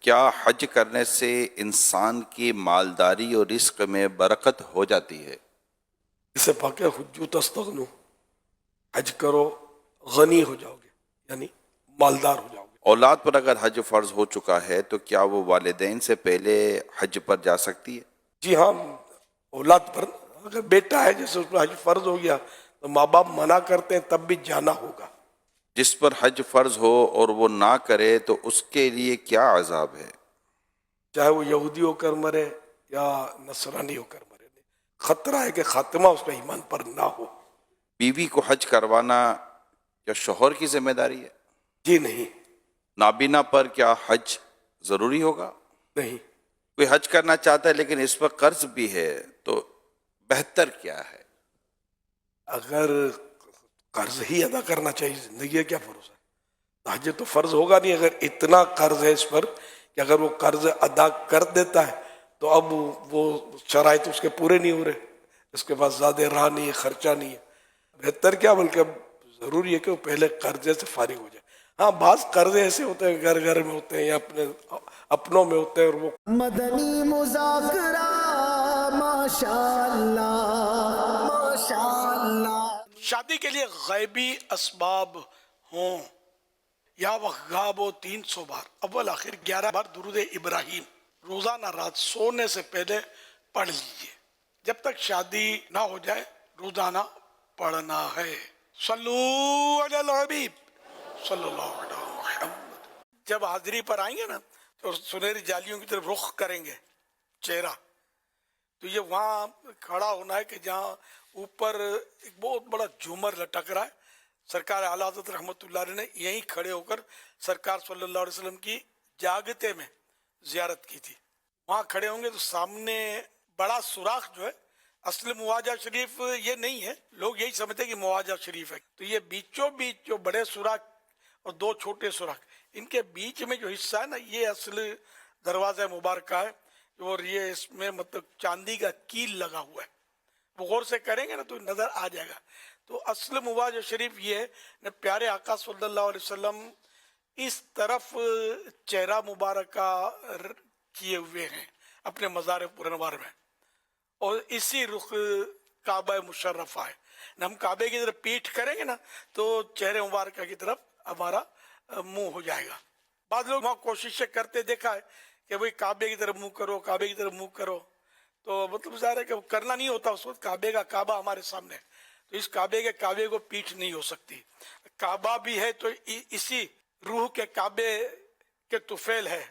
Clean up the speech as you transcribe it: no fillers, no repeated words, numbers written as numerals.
کیا حج کرنے سے انسان کی مالداری اور رزق میں برکت ہو جاتی ہے؟ اسے پاک ہے حجو تستغنو، حج کرو غنی ہو جاؤ گے، یعنی مالدار ہو جاؤ گے۔ اولاد پر اگر حج فرض ہو چکا ہے تو کیا وہ والدین سے پہلے حج پر جا سکتی ہے؟ جی ہاں، اولاد پر اگر بیٹا ہے جیسے اس پر حج فرض ہو گیا تو ماں باپ منع کرتے ہیں تب بھی جانا ہوگا۔ جس پر حج فرض ہو اور وہ نہ کرے تو اس کے لیے کیا عذاب ہے؟ چاہے وہ یہودی ہو کر مرے یا نصرانی ہو کر مرے، خطرہ ہے کہ خاتمہ اس کا ایمان پر نہ ہو۔ بیوی کو حج کروانا کیا شوہر کی ذمہ داری ہے؟ جی نہیں، نابینا پر کیا حج ضروری ہوگا؟ نہیں، کوئی حج کرنا چاہتا ہے لیکن اس پر قرض بھی ہے تو بہتر کیا ہے؟ اگر قرض ہی ادا کرنا چاہیے، زندگی کا کیا بھروسہ ہے؟ حج تو فرض ہوگا نہیں اگر اتنا قرض ہے اس پر کہ اگر وہ قرض ادا کر دیتا ہے تو اب وہ شرائط اس کے پورے نہیں ہو رہے، اس کے پاس زیادہ راہ نہیں ہے، خرچہ نہیں ہے۔ بہتر کیا، بلکہ ضروری ہے کہ وہ پہلے قرضے سے فارغ ہو جائے۔ ہاں، بعض قرضے ایسے ہوتے ہیں گھر گھر میں ہوتے ہیں یا اپنوں میں ہوتے ہیں، اور وہ مدنی مذاکرہ ماشاءاللہ شادی کے لیے غیبی اسباب ہوں یا وغاب ہو 300 بار، اول آخر 11 بار درود ابراہیم روزانہ رات سونے سے پہلے پڑھ لیجئے۔ جب تک شادی نہ ہو جائے روزانہ پڑھنا ہے۔ صلو علی الحبیب صلی اللہ علیہ محمد۔ جب حاضری پر آئیں گے نا تو سنہری جالیوں کی طرف رخ کریں گے چہرہ، تو یہ وہاں کھڑا ہونا ہے کہ جہاں اوپر ایک بہت بڑا جھومر لٹک رہا ہے۔ سرکار اعلیٰ حضرت رحمۃ اللہ علیہ نے یہیں کھڑے ہو کر سرکار صلی اللہ علیہ وسلم کی جاگتے میں زیارت کی تھی۔ وہاں کھڑے ہوں گے تو سامنے بڑا سوراخ جو ہے، اصل مواجہ شریف یہ نہیں ہے، لوگ یہی سمجھتے ہیں کہ مواجہ شریف ہے، تو یہ بیچوں بیچ جو بڑے سوراخ اور دو چھوٹے سوراخ، ان کے بیچ میں جو حصہ ہے نا، یہ اصل دروازہ مبارکہ ہے، اور یہ اس میں مطلب چاندی کا کیل لگا ہوا ہے۔ وہ غور سے کریں گے نا تو نظر آ جائے گا۔ تو اصل مواجہ شریف یہ ہے، پیارے آقا صلی اللہ علیہ وسلم اس طرف چہرہ مبارکہ کیے ہوئے ہیں اپنے مزار پرانوار میں، اور اسی رخ کعبہ مشرفہ ہے۔ ہم کعبے کی طرف پیٹھ کریں گے نا تو چہرے مبارکہ کی طرف ہمارا منہ ہو جائے گا۔ بعض لوگ وہاں کوششیں کرتے دیکھا ہے کہ بھئی کعبے کی طرف منہ کرو، کعبے کی طرف منہ کرو، تو مطلب ظاہر ہے کہ وہ کرنا نہیں ہوتا اس وقت، کعبے کا کعبہ ہمارے سامنے ہے، تو اس کعبے کے کعبے کو پیٹھ نہیں ہو سکتی۔ کعبہ بھی ہے تو اسی روح کے کعبے کے طفیل ہے